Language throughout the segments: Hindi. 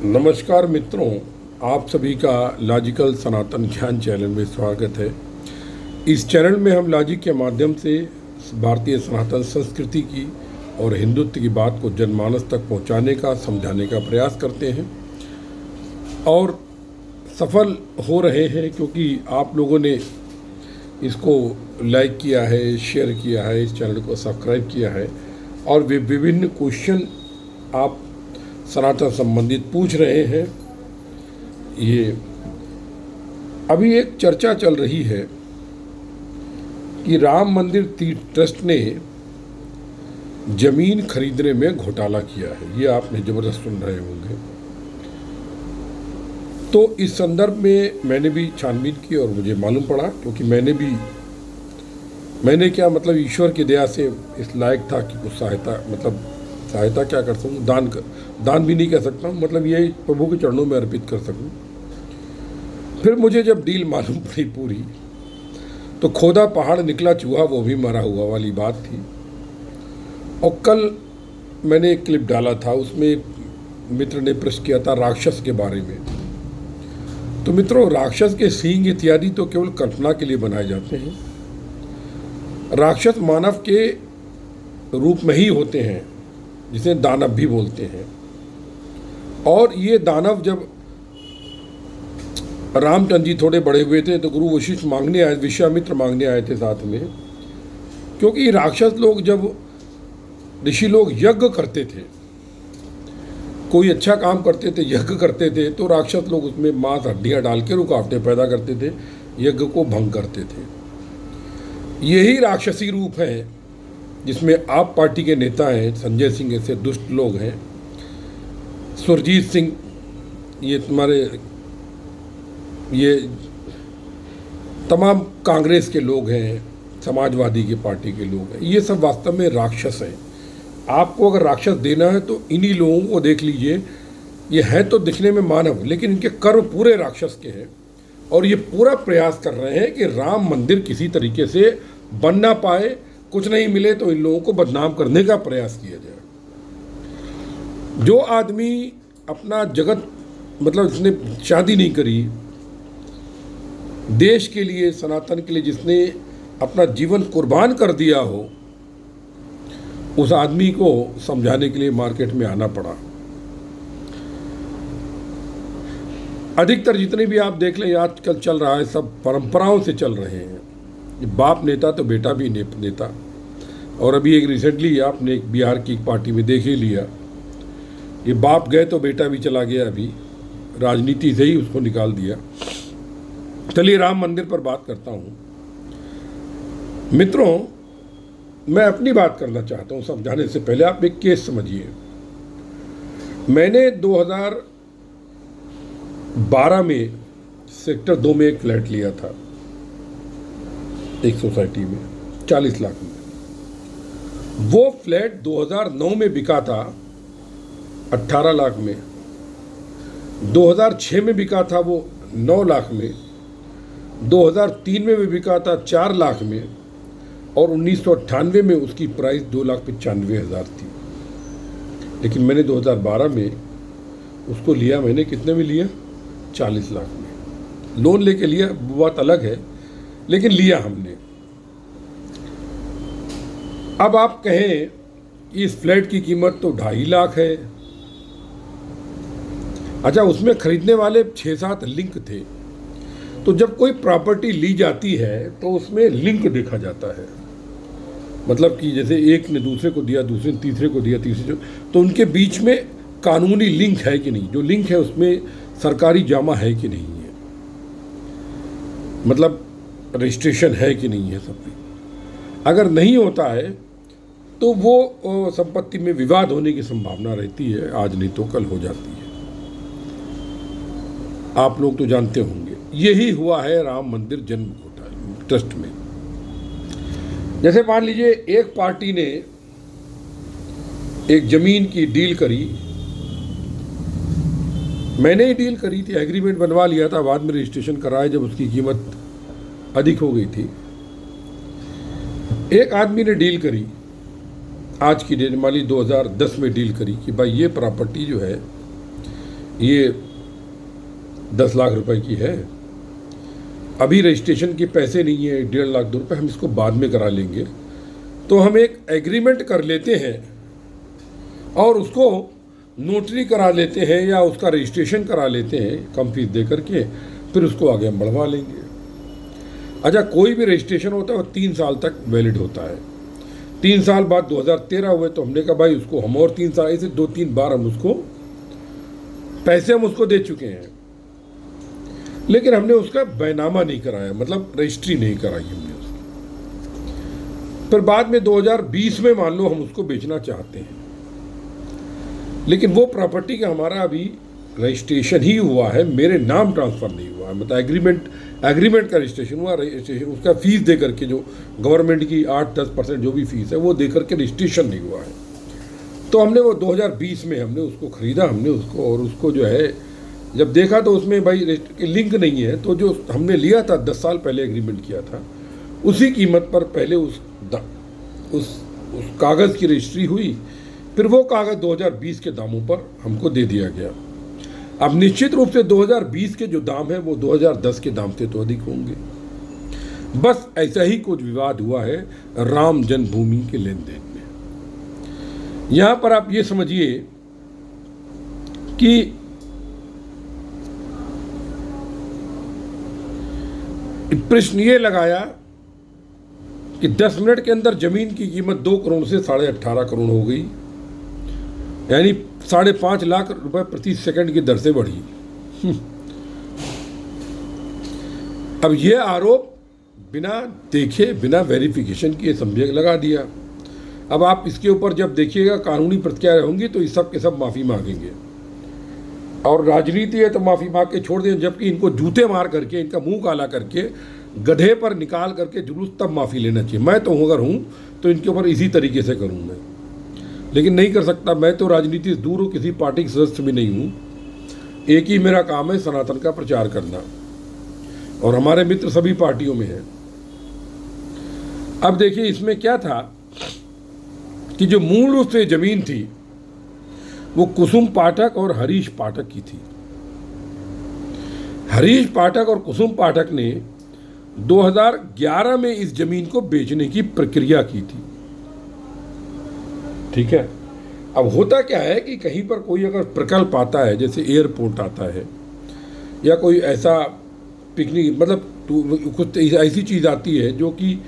नमस्कार मित्रों, आप सभी का लॉजिकल सनातन ज्ञान चैनल में स्वागत है। इस चैनल में हम लॉजिक के माध्यम से भारतीय सनातन संस्कृति की और हिंदुत्व की बात को जनमानस तक पहुंचाने का, समझाने का प्रयास करते हैं और सफल हो रहे हैं, क्योंकि आप लोगों ने इसको लाइक किया है, शेयर किया है, इस चैनल को सब्सक्राइब किया है और विभिन्न क्वेश्चन आप सनातन संबंधित पूछ रहे हैं। ये अभी एक चर्चा चल रही है कि राम मंदिर तीर्थ ट्रस्ट ने जमीन खरीदने में घोटाला किया है। ये आपने जबरदस्त सुन रहे होंगे। तो इस संदर्भ में मैंने भी छानबीन की और मुझे मालूम पड़ा, क्योंकि मैंने क्या मतलब ईश्वर की दया से इस लायक था कि कुछ सहायता क्या कर सकूँ, दान भी नहीं कह सकता हूँ, मतलब ये प्रभु के चरणों में अर्पित कर सकूँ। फिर मुझे जब डील मालूम पड़ी पूरी, तो खोदा पहाड़ निकला चूहा वो भी मरा हुआ वाली बात थी। और कल मैंने एक क्लिप डाला था, उसमें मित्र ने प्रश्न किया था राक्षस के बारे में। तो मित्रों, राक्षस के सींग इत्यादि तो केवल कल्पना के लिए बनाए जाते हैं। राक्षस मानव के रूप में ही होते हैं, जिसे दानव भी बोलते हैं। और ये दानव जब रामचंद्र जी थोड़े बड़े हुए थे तो गुरु वशिष्ठ मांगने आए, विश्वामित्र मांगने आए थे साथ में, क्योंकि राक्षस लोग जब ऋषि लोग यज्ञ करते थे, कोई अच्छा काम करते थे, यज्ञ करते थे, तो राक्षस लोग उसमें मांस हड्डियाँ डाल के रुकावटें पैदा करते थे, यज्ञ को भंग करते थे। यही राक्षसी रूप है जिसमें आप पार्टी के नेता हैं, संजय सिंह ऐसे दुष्ट लोग हैं, सुरजीत सिंह, ये तमाम कांग्रेस के लोग हैं, समाजवादी की पार्टी के लोग हैं, ये सब वास्तव में राक्षस हैं। आपको अगर राक्षस देना है तो इन्हीं लोगों को देख लीजिए। ये हैं तो दिखने में मानव, लेकिन इनके कर्म पूरे राक्षस के हैं और ये पूरा प्रयास कर रहे हैं कि राम मंदिर किसी तरीके से बन ना पाए, कुछ नहीं मिले तो इन लोगों को बदनाम करने का प्रयास किया जाए। जो आदमी अपना जगत इसने शादी नहीं करी, देश के लिए, सनातन के लिए जिसने अपना जीवन कुर्बान कर दिया हो, उस आदमी को समझाने के लिए मार्केट में आना पड़ा। अधिकतर जितने भी आप देख लें आजकल चल रहा है, सब परंपराओं से चल रहे हैं। बाप नेता तो बेटा भी नेता। और अभी एक रिसेंटली आपने एक बिहार की पार्टी में देख ही लिया, ये बाप गए तो बेटा भी चला गया, अभी राजनीति से ही उसको निकाल दिया। चलिए राम मंदिर पर बात करता हूँ। मित्रों, मैं अपनी बात करना चाहता हूँ समझाने से पहले आप एक केस समझिए। मैंने 2012 में सेक्टर 2 में एक फ्लैट लिया था, एक सोसाइटी में 40 लाख में। वो फ्लैट 2009 में बिका था 18 लाख में, 2006 में बिका था वो 9 लाख में, 2003 में भी बिका था 4 लाख में और 1998 में उसकी प्राइस 2,95,000 थी। लेकिन मैंने 2012 में उसको लिया, मैंने कितने में लिया? 40 लाख में। लोन लेके लिया, बात अलग है, लेकिन लिया हमने। अब आप कहें इस फ्लैट की कीमत तो 2.5 लाख है। अच्छा, उसमें खरीदने वाले 6-7 लिंक थे। तो जब कोई प्रॉपर्टी ली जाती है तो उसमें लिंक देखा जाता है, मतलब कि जैसे एक ने दूसरे को दिया, दूसरे ने तीसरे को दिया, तीसरे, तो उनके बीच में कानूनी लिंक है कि नहीं, जो लिंक है उसमें सरकारी जामा है कि नहीं है, मतलब रजिस्ट्रेशन है कि नहीं है सब। अगर नहीं होता है तो वो संपत्ति में विवाद होने की संभावना रहती है, आज नहीं तो कल हो जाती है। आप लोग तो जानते होंगे। यही हुआ है राम मंदिर जन्म घोटाला ट्रस्ट में। जैसे मान लीजिए एक पार्टी ने एक जमीन की डील करी, मैंने ही डील करी थी, एग्रीमेंट बनवा लिया था, बाद में रजिस्ट्रेशन कराया जब उसकी कीमत अधिक हो गई थी। एक आदमी ने डील करी, आज की डेट मान ली 2010 में डील करी कि भाई ये प्रॉपर्टी जो है ये 10 लाख रुपए की है, अभी रजिस्ट्रेशन के पैसे नहीं है, 1.5 लाख रुपए, हम इसको बाद में करा लेंगे। तो हम एक एग्रीमेंट कर लेते हैं और उसको नोटरी करा लेते हैं या उसका रजिस्ट्रेशन करा लेते हैं कम फीस दे करके, फिर उसको आगे हम बढ़वा लेंगे। अच्छा, कोई भी रजिस्ट्रेशन होता है वो 3 साल तक वैलिड होता है। 3 साल बाद 2013 हुए तो हमने कहा भाई उसको हम और 3 साल, ऐसे 2-3 बार हम उसको पैसे हम उसको दे चुके हैं, लेकिन हमने उसका बैनामा नहीं कराया, मतलब रजिस्ट्री नहीं कराई हमने उसकी। फिर बाद में 2020 में मान लो हम उसको बेचना चाहते हैं, लेकिन वो प्रॉपर्टी का हमारा अभी रजिस्ट्रेशन ही हुआ है, मेरे नाम ट्रांसफ़र नहीं हुआ है, मतलब एग्रीमेंट का रजिस्ट्रेशन हुआ, रजिस्ट्रेशन उसका फीस दे करके, जो गवर्नमेंट की 8-10% जो भी फीस है वो दे करके रजिस्ट्रेशन नहीं हुआ है। तो हमने वो 2020 में हमने उसको ख़रीदा, हमने उसको, और उसको जो है जब देखा तो उसमें भाई लिंक नहीं है, तो जो हमने लिया था 10 साल पहले एग्रीमेंट किया था उसी कीमत पर पहले उस कागज़ की रजिस्ट्री हुई, फिर वो कागज़ 2020 के दामों पर हमको दे दिया गया। अब निश्चित रूप से 2020 के जो दाम है वो 2010 के दाम से तो अधिक होंगे। बस ऐसा ही कुछ विवाद हुआ है राम जन्मभूमि के लेन देन में। यहाँ पर आप ये समझिए कि प्रश्न ये लगाया कि 10 मिनट के अंदर जमीन की कीमत 2 करोड़ से 18.5 करोड़ हो गई, यानी 5.5 लाख रुपए प्रति सेकंड की दर से बढ़ी। अब ये आरोप बिना देखे, बिना वेरिफिकेशन के समझे लगा दिया। अब आप इसके ऊपर जब देखिएगा कानूनी प्रतिक्रिया होंगी तो ये सब के सब माफ़ी मांगेंगे, और राजनीति है तो माफ़ी मांग के छोड़ दें, जबकि इनको जूते मार करके, इनका मुंह काला करके, गधे पर निकाल करके जुलूस तब माफ़ी लेना चाहिए। मैं तो अगर हूँ तो इनके ऊपर इसी तरीके से करूँ मैं, लेकिन नहीं कर सकता। मैं तो राजनीति से दूर हूँ, किसी पार्टी के सदस्य भी नहीं हूँ। एक ही मेरा काम है सनातन का प्रचार करना, और हमारे मित्र सभी पार्टियों में हैं। अब देखिए इसमें क्या था कि जो मूल रूप से ज़मीन थी वो कुसुम पाठक और हरीश पाठक की थी। हरीश पाठक और कुसुम पाठक ने 2011 में इस जमीन को बेचने की प्रक्रिया की थी। ठीक है, अब होता क्या है कि कहीं पर कोई अगर प्रकल्प आता है, जैसे एयरपोर्ट आता है या कोई ऐसा पिकनिक, मतलब कुछ ऐसी चीज़ आती है जो कि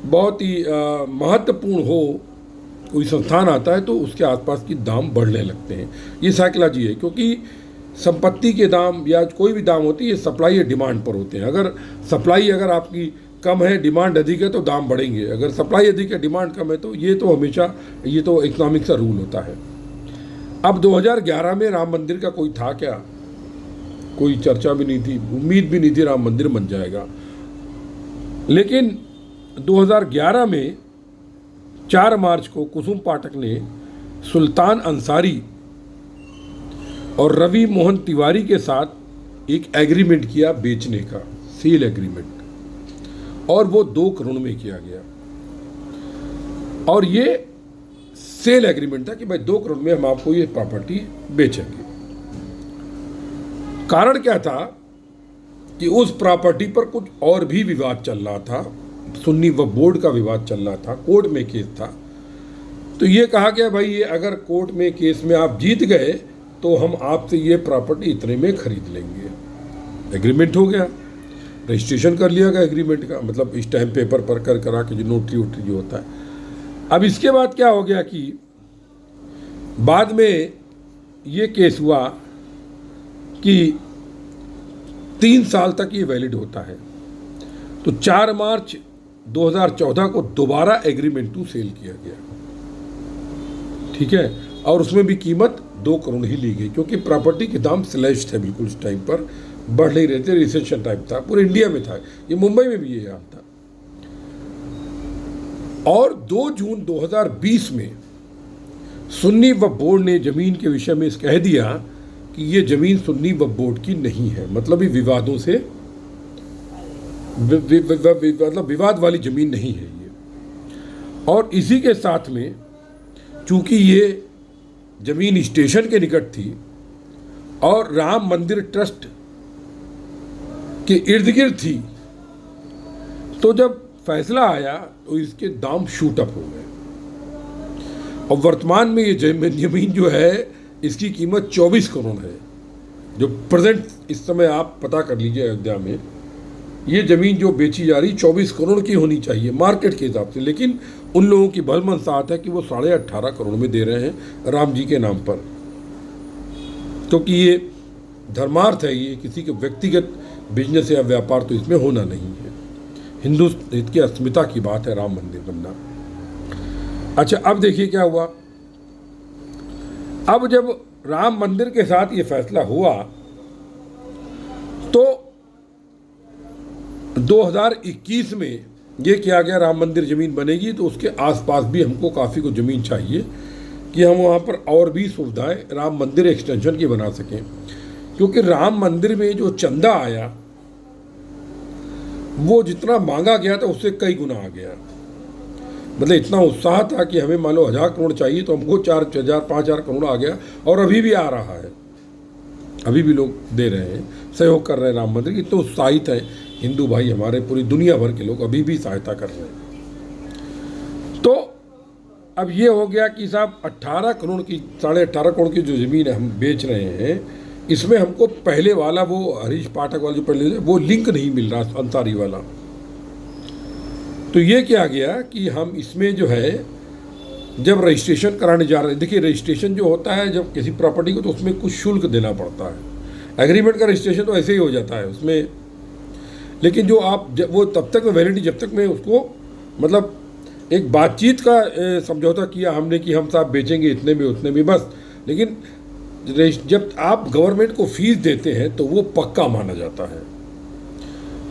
बहुत ही महत्वपूर्ण हो, कोई संस्थान आता है, तो उसके आसपास की दाम बढ़ने लगते हैं। ये साइकोलॉजी है, क्योंकि संपत्ति के दाम या कोई भी दाम होती है ये सप्लाई या डिमांड पर होते हैं। अगर सप्लाई अगर आपकी कम है, डिमांड अधिक है, तो दाम बढ़ेंगे। अगर सप्लाई अधिक है, डिमांड कम है, तो ये तो हमेशा, ये तो इकोनॉमिक्स का रूल होता है। अब 2011 में राम मंदिर का कोई था क्या? कोई चर्चा भी नहीं थी, उम्मीद भी नहीं थी राम मंदिर बन जाएगा। लेकिन 2011 में 4 मार्च को कुसुम पाठक ने सुल्तान अंसारी और रवि मोहन तिवारी के साथ एक एग्रीमेंट किया बेचने का, सेल एग्रीमेंट, और वो 2 करोड़ में किया गया। और ये सेल एग्रीमेंट था कि भाई 2 करोड़ में हम आपको ये प्रॉपर्टी बेचेंगे। कारण क्या था कि उस प्रॉपर्टी पर कुछ और भी विवाद चल रहा था, सुन्नी वक्फ बोर्ड का विवाद चल रहा था, कोर्ट में केस था। तो ये कहा गया भाई ये अगर कोर्ट में केस में आप जीत गए तो हम आपसे ये प्रॉपर्टी इतने में खरीद लेंगे। एग्रीमेंट हो गया, रजिस्ट्रेशन कर लिया गया एग्रीमेंट का, मतलब स्टैम्प पेपर पर कर करा के जो नोटरी वोटरी जो होता है। अब इसके बाद क्या हो गया कि बाद में ये केस हुआ कि 3 साल तक ये वैलिड होता है। तो 4 मार्च 2014 को दोबारा एग्रीमेंट टू सेल किया गया, ठीक है, और उसमें भी कीमत 2 करोड़ ही ली गई, क्योंकि प्रॉपर्टी के दाम स्लैश थे बिल्कुल, इस टाइम पर बढ़ नहीं रहे थे, रिसेशन टाइप था, पूरे इंडिया में था, ये मुंबई में भी ये हाल था। और 2 जून 2020 में सुन्नी वक्फ बोर्ड ने जमीन के विषय में कह दिया कि ये जमीन सुन्नी वक्फ बोर्ड की नहीं है, मतलब ये विवादों से मतलब विवाद वाली जमीन नहीं है ये। और इसी के साथ में चूंकि ये जमीन स्टेशन के निकट थी और राम मंदिर ट्रस्ट के इर्द गिर्द थी, तो जब फैसला आया तो इसके दाम शूट अप हो गए और वर्तमान में ये जमीन जो है इसकी कीमत 24 करोड़ है। जो प्रेजेंट इस समय आप पता कर लीजिए अयोध्या में ये ज़मीन जो बेची जा रही 24 करोड़ की होनी चाहिए मार्केट के हिसाब से, लेकिन उन लोगों की भल मनसाहत है कि वो 18.5 करोड़ में दे रहे हैं राम जी के नाम पर, क्योंकि ये धर्मार्थ है, ये किसी के व्यक्तिगत बिजनेस या व्यापार तो इसमें होना नहीं है। हिंदू हित की अस्मिता की बात है राम मंदिर बनना। अच्छा, अब देखिए क्या हुआ। अब जब राम मंदिर के साथ ये फैसला हुआ तो 2021 में ये किया गया राम मंदिर ज़मीन बनेगी तो उसके आसपास भी हमको काफ़ी कुछ ज़मीन चाहिए कि हम वहाँ पर और भी सुविधाएं राम मंदिर एक्सटेंशन की बना सकें, क्योंकि राम मंदिर में जो चंदा आया वो जितना मांगा गया था उससे कई गुना आ गया। मतलब इतना उत्साह था कि हमें मान लो 1000 करोड़ चाहिए तो हमको 4000 5000 करोड़ आ गया, और अभी भी आ रहा है, अभी भी लोग दे रहे हैं, सहयोग कर रहे हैं राम मंदिर की। इतने उत्साहित हैं हिंदू भाई हमारे, पूरी दुनिया भर के लोग अभी भी सहायता कर रहे हैं। तो अब ये हो गया कि साहब 18 करोड़ की 18.5 करोड़ की जो ज़मीन हम बेच रहे हैं, इसमें हमको पहले वाला वो हरीश पाठक वाला जो पहले वो लिंक नहीं मिल रहा अंसारी वाला। तो ये क्या गया कि हम इसमें जो है जब रजिस्ट्रेशन कराने जा रहे हैं, देखिए रजिस्ट्रेशन जो होता है जब किसी प्रॉपर्टी को तो उसमें कुछ शुल्क देना पड़ता है। एग्रीमेंट का रजिस्ट्रेशन तो ऐसे ही हो जाता है उसमें, लेकिन जो आप जब वो तब तक में वैलिडिटी जब तक में उसको मतलब एक बातचीत का समझौता किया हमने कि हम साहब बेचेंगे इतने में उतने में बस, लेकिन जब आप गवर्नमेंट को फीस देते हैं तो वो पक्का माना जाता है।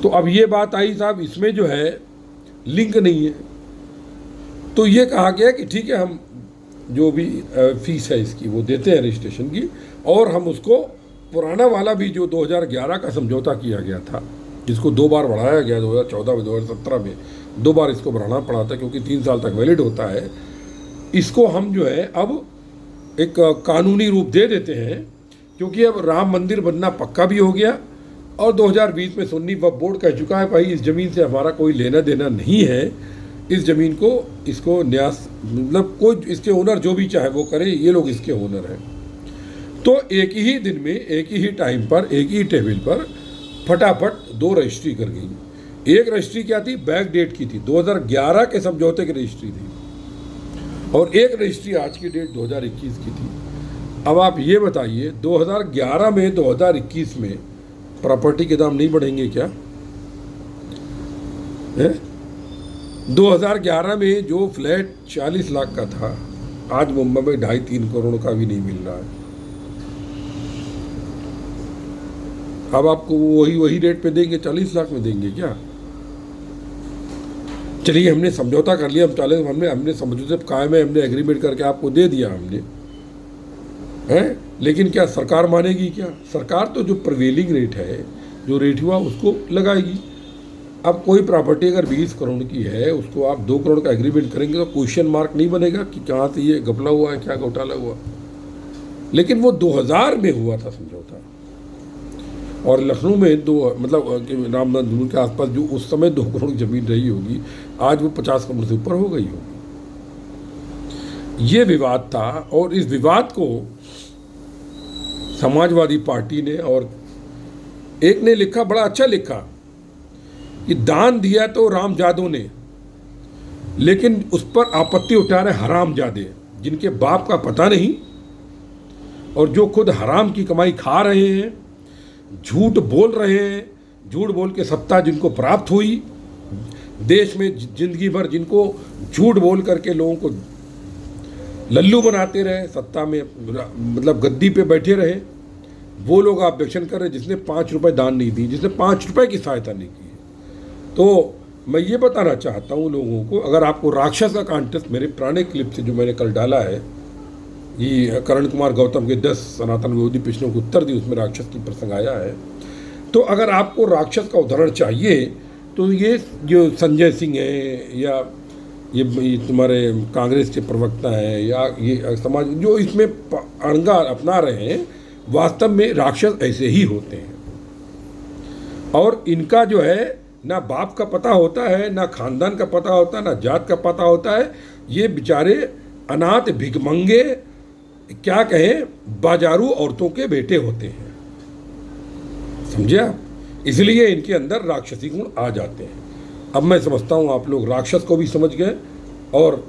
तो अब ये बात आई साहब इसमें जो है लिंक नहीं है, तो ये कहा गया कि ठीक है हम जो भी फीस है इसकी वो देते हैं रजिस्ट्रेशन की, और हम उसको पुराना वाला भी जो 2011 का समझौता किया गया था जिसको 2 बार बढ़ाया गया 2014 में 2017 में 2 बार इसको बढ़ाना पड़ा था क्योंकि 3 साल तक वैलिड होता है, इसको हम जो है अब एक कानूनी रूप दे देते हैं, क्योंकि अब राम मंदिर बनना पक्का भी हो गया और 2020 में सुन्नी वक्फ बोर्ड कह चुका है भाई इस ज़मीन से हमारा कोई लेना देना नहीं है, इस ज़मीन को इसको न्यास मतलब कोई इसके ओनर जो भी चाहे वो करे, ये लोग इसके ओनर हैं। तो एक ही दिन में एक ही टाइम पर एक ही टेबल पर फटाफट 2 रजिस्ट्री कर गई। एक रजिस्ट्री क्या थी, बैक डेट की थी, 2011 के समझौते की रजिस्ट्री थी, और एक रजिस्ट्री आज की डेट 2021 की थी। अब आप ये बताइए 2011 में 2021 में प्रॉपर्टी के दाम नहीं बढ़ेंगे क्या? 2011 में जो फ्लैट 40 लाख का था आज मुंबई में 2.5-3 करोड़ का भी नहीं मिल रहा है। अब आपको वही रेट पे देंगे, 40 लाख में देंगे क्या? चलिए हमने समझौता कर लिया, हमने समझौते कायम है, हमने एग्रीमेंट करके आपको दे दिया हमने, है, लेकिन क्या सरकार मानेगी क्या? सरकार तो जो प्रिवेलिंग रेट है, जो रेट हुआ उसको लगाएगी। अब कोई प्रॉपर्टी अगर 20 करोड़ की है उसको आप 2 करोड़ का एग्रीमेंट करेंगे तो क्वेश्चन मार्क नहीं बनेगा कि कहाँ से ये घपला हुआ है, क्या घोटाला हुआ। लेकिन वो 2000 में हुआ था समझौता, और लखनऊ में मतलब राम मंदिर के आसपास जो उस समय 2 करोड़ की ज़मीन रही होगी आज वो 50 करोड़ से ऊपर हो गई होगी। ये विवाद था, और इस विवाद को समाजवादी पार्टी ने और एक ने लिखा, बड़ा अच्छा लिखा कि दान दिया तो रामजादों ने, लेकिन उस पर आपत्ति उठा रहे हरामजादे जिनके बाप का पता नहीं और जो खुद हराम की कमाई खा रहे हैं, झूठ बोल रहे हैं, झूठ बोल के सत्ता जिनको प्राप्त हुई देश में जिंदगी भर, जिनको झूठ बोल करके लोगों को लल्लू बनाते रहे, सत्ता में मतलब गद्दी पे बैठे रहे, वो लोग ऑब्जेक्शन कर रहे जिसने 5 रुपए दान नहीं दी, जिसने 5 रुपए की सहायता नहीं की। तो मैं ये बताना चाहता हूँ लोगों को, अगर आपको राक्षस का कॉन्टेस्ट मेरे पुराने क्लिप से जो मैंने कल डाला है, ये करण कुमार गौतम के 10 सनातन विरोधी प्रश्नों को उत्तर दी, उसमें राक्षस की प्रसंग आया है। तो अगर आपको राक्षस का उदाहरण चाहिए तो ये जो संजय सिंह है या ये तुम्हारे कांग्रेस के प्रवक्ता हैं या ये समाज जो इसमें अड़ंगा अपना रहे हैं, वास्तव में राक्षस ऐसे ही होते हैं। और इनका जो है ना बाप का पता होता है, ना खानदान का पता होता है, ना जात का पता होता है। ये बेचारे अनाथ भिखमंगे, क्या कहें, बाजारू औरतों के बेटे होते हैं, समझे आप? इसलिए इनके अंदर राक्षसी गुण आ जाते हैं। अब मैं समझता हूँ आप लोग राक्षस को भी समझ गए और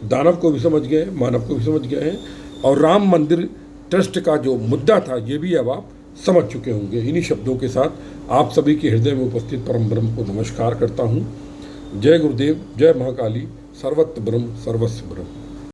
दानव को भी समझ गए, मानव को भी समझ गए हैं, और राम मंदिर ट्रस्ट का जो मुद्दा था ये भी अब आप समझ चुके होंगे। इन्हीं शब्दों के साथ आप सभी के हृदय में उपस्थित परम ब्रह्म को नमस्कार करता हूँ। जय गुरुदेव, जय महाकाली, सर्वत्र ब्रह्म सर्वस्व ब्रह्म।